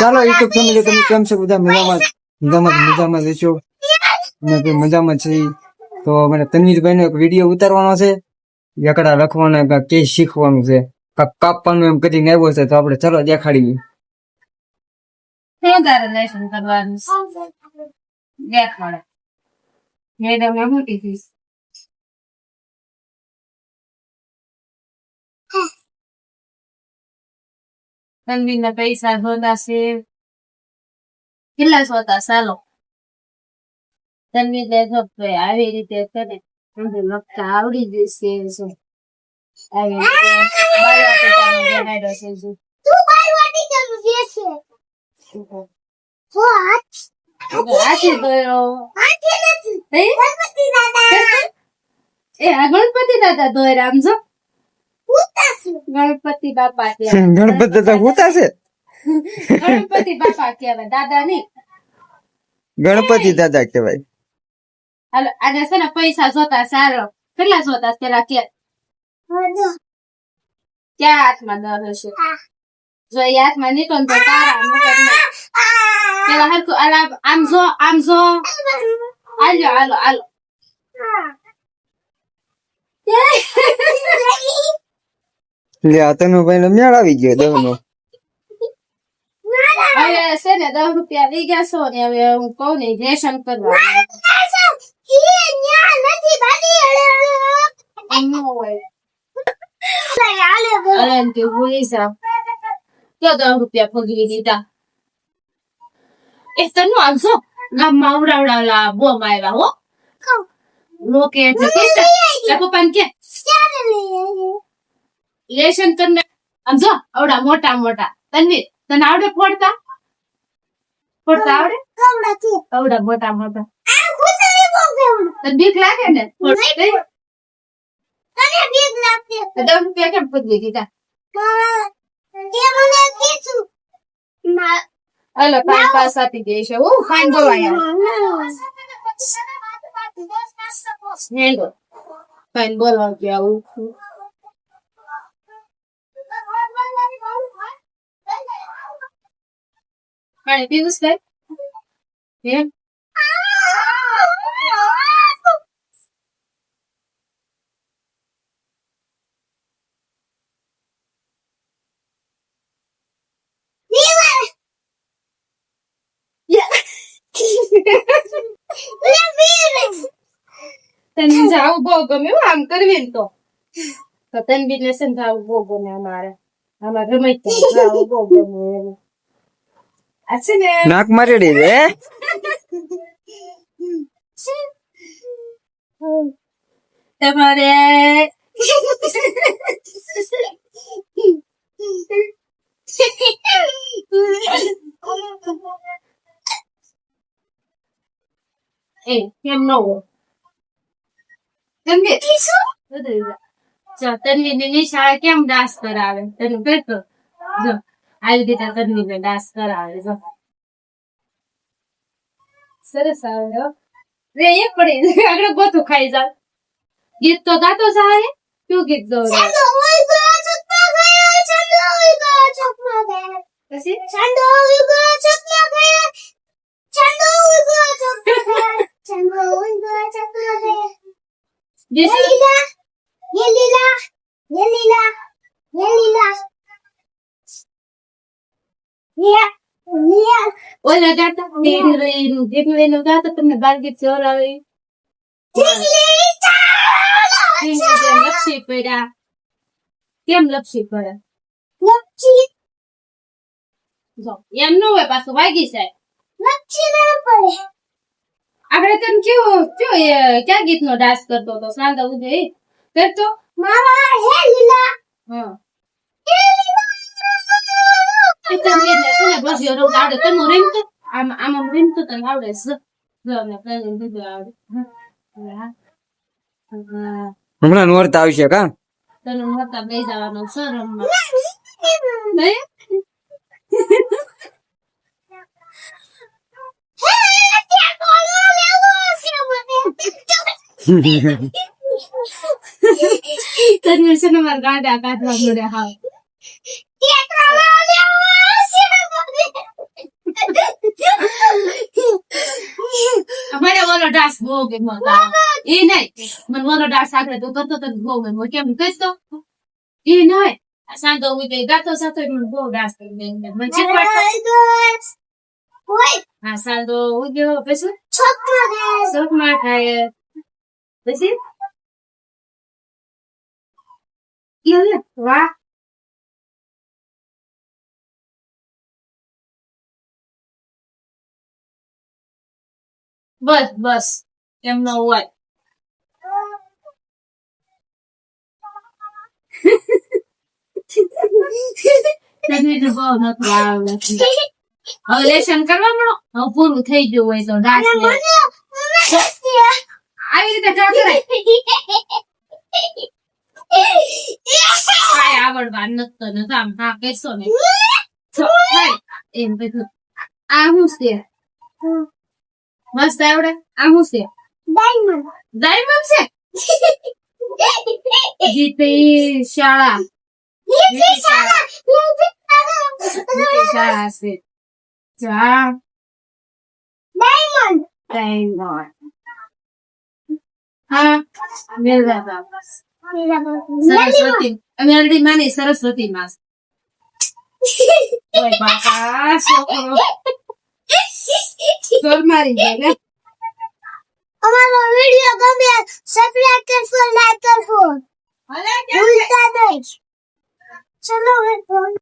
ચાલો YouTube family તમે કેમ છો બધા મજામાં રહેશો અને મજામાં છે તો મને તનવીરભાઈ નો એક વિડીયો ઉતારવાનો છે એકડા લખવાના કે શીખવાનું છે કાપવાનું એમ કરીને આવ્યો છે તો આપણે ચાલો દેખાડીએ શું તારે લેસન કરવાનું દેખાડે મેડમ એ મોટી ફીસ તનવીર ના પૈસા હોતા છે કેટલા હોતા ચાલો તનવીર ને આવી રીતે કરે લખતા આવડી જશે આવી ગણપતિ દાદા ધોય આમ જો ગણપતિ બાપા ગણપતિ દાદા હોતા છે ગણપતિ બાપા કહેવાય દાદા નહીં ગણપતિ દાદા કહેવાય હાલો આજે છે ને પૈસા જોતા સારો કેટલા જોતા પેલા કે ક્યાં હાથમાં દર હશે જો એ હાથમાં નીકળે તો તારા પેલા હરખું આમ જો હાલો હાલો હાલો લે આ તનુભાઈ નો મેળ આવી ગયો દવનો હવે છે ને 10 રૂપિયા લઈ ગયા છો ને હવે હું કહું ને રેશન કરવા રૂપિયા ફગવી દીધા એ તનું આવશો ગામમાં ઉડાવડા બોમ આવ્યા હો લોકે એટલે પપ્પા કે લેશન કરને આમ જો આવડા મોટા મોટા તનવીર તને આવડે ફોડતા આવડે આવડા મોટા મોટા તને બીક લાગે ને 10 રૂપિયા કેમ ફગવી દીધા હલો કાઈ પાસ આપી દે છે હું ફાઈન બોલાયા ફાઈન બોલાવ કે આવું પાણી પીવું છે એમ તને જાવ બહુ ગમે આમ કરવી ને તો તનવીર ને છે ને જાવ બહુ ગમે અમારે ગમે જાવ બહુ ગમે આ છે ને નાક મારેડી રે તમારે એ કેમ ન હો તનવીર તનવીર ની નિશા કેમ ડાન્સ કરાવે તને કહેતો જો આવી રીતે તનવીર ને ડાન્સ કરાવે જો સરસ આવે રે એક પડી આગળ ગોતું ખાઈ જાવ ગીત તો ગાતો જાય કયું ગીત ગયો પછી ઓલા ગાતા ઢીકલી નું ગાતા તમને બાર ગીત જોરાવે લપસી પડ્યા કેમ લપસી પડે જો એમ ન હોય પાછું વાગી જાય આપણે તને કેવું ક્યાં ગીત નો ડાન્સ કરતો હતો સાંદા ઉદય કરતો આમ રેમતો તને આવડે હમણાં નોરતા આવશે કા તને મોટા બે જવાનો સર તને છે ને મારા ગાડા કાઢવા મળે હા ડાન્સ બહુ ગમ્યો એ નહીં મને ઓલો ડાન્સ સાથે તો કરતો તો બહુ ગમ્યો કેમ કહીશ તો એ નહીં સાંતો હું કઈ ગાતો સાથે મને બહુ ડાન્સ કરી મને શીખવાડતો હા સાંતો હું ગયો પછી ચોકમાં ખાય પછી વાહ બસ બસ એમ ન હોય તને તો બહુ નથી આવડતું. હવે લેશન કરવા મળો હવે પૂરું થઈ ગયું હોય તો ડાન્સ આવી રીતે કા કરાય કાંઈ આવડવા નથી તો નથી આમ હા કહેશો ને તો થાય એમ કીધું આ શું છે મસ્ત આવડે આ શું છે ડાયમંડ છે ગીતી શાળા શાળા છે જા ડાયમંડ હા મેલડા સરસ્વતી મેલડી માની સરસ્વતી માં ઓય બાપા છોકરો તોર મારી જાય ને અમારો વિડિયો ગમે સબસ્ક્રાઇબ કરશો લાઈક કરશો ભૂલતા નહીં ચલો હવે